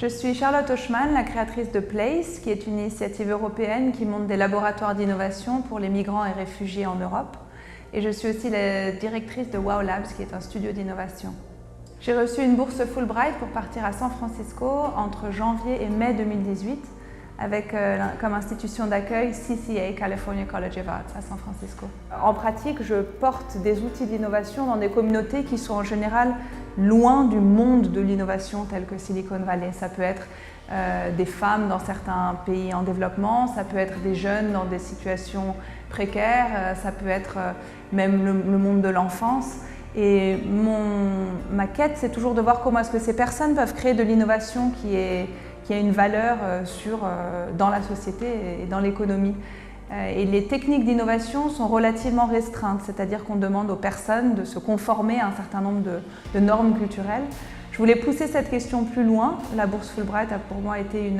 Je suis Charlotte Hochman, la créatrice de Place, qui est une initiative européenne qui monte des laboratoires d'innovation pour les migrants et réfugiés en Europe. Et je suis aussi la directrice de Wow Labs, qui est un studio d'innovation. J'ai reçu une bourse Fulbright pour partir à San Francisco entre janvier et mai 2018 avec comme institution d'accueil CCA, California College of Arts, à San Francisco. En pratique, je porte des outils d'innovation dans des communautés qui sont en général loin du monde de l'innovation tel que Silicon Valley. Ça peut être des femmes dans certains pays en développement, ça peut être des jeunes dans des situations précaires, ça peut être même le monde de l'enfance. Et ma quête, c'est toujours de voir comment est-ce que ces personnes peuvent créer de l'innovation qui a une valeur dans la société et dans l'économie. Et les techniques d'innovation sont relativement restreintes, c'est-à-dire qu'on demande aux personnes de se conformer à un certain nombre de normes culturelles. Je voulais pousser cette question plus loin. La bourse Fulbright a pour moi été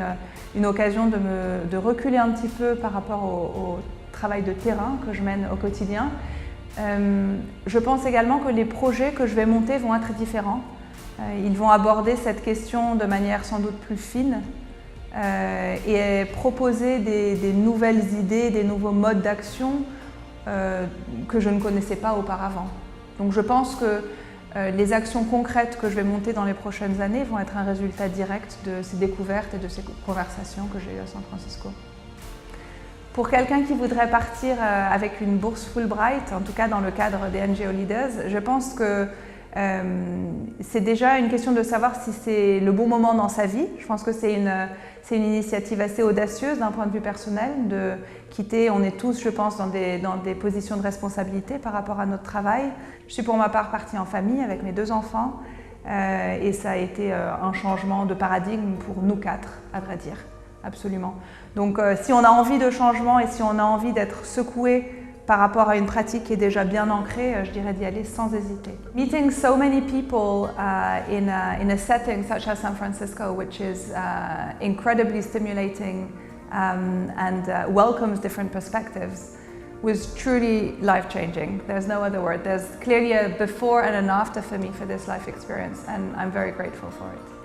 une occasion de reculer un petit peu par rapport au travail de terrain que je mène au quotidien. Je pense également que les projets que je vais monter vont être différents. Ils vont aborder cette question de manière sans doute plus fine et proposer des nouvelles idées, des nouveaux modes d'action que je ne connaissais pas auparavant. Donc je pense que les actions concrètes que je vais monter dans les prochaines années vont être un résultat direct de ces découvertes et de ces conversations que j'ai eues à San Francisco. Pour quelqu'un qui voudrait partir avec une bourse Fulbright, en tout cas dans le cadre des NGO Leaders, je pense que c'est déjà une question de savoir si c'est le bon moment dans sa vie. Je pense que c'est une initiative assez audacieuse d'un point de vue personnel de quitter, on est tous je pense dans des positions de responsabilité par rapport à notre travail. Je suis pour ma part partie en famille avec mes 2 enfants et ça a été un changement de paradigme pour nous 4 à vrai dire, absolument. Donc si on a envie de changement et si on a envie d'être secoué par rapport à une pratique qui est déjà bien ancrée, je dirais d'y aller sans hésiter. Meeting so many people in a setting such as San Francisco, which is incredibly stimulating and welcomes different perspectives, was truly life-changing. There's no other word. There's clearly a before and an after for me for this life experience, and I'm very grateful for it.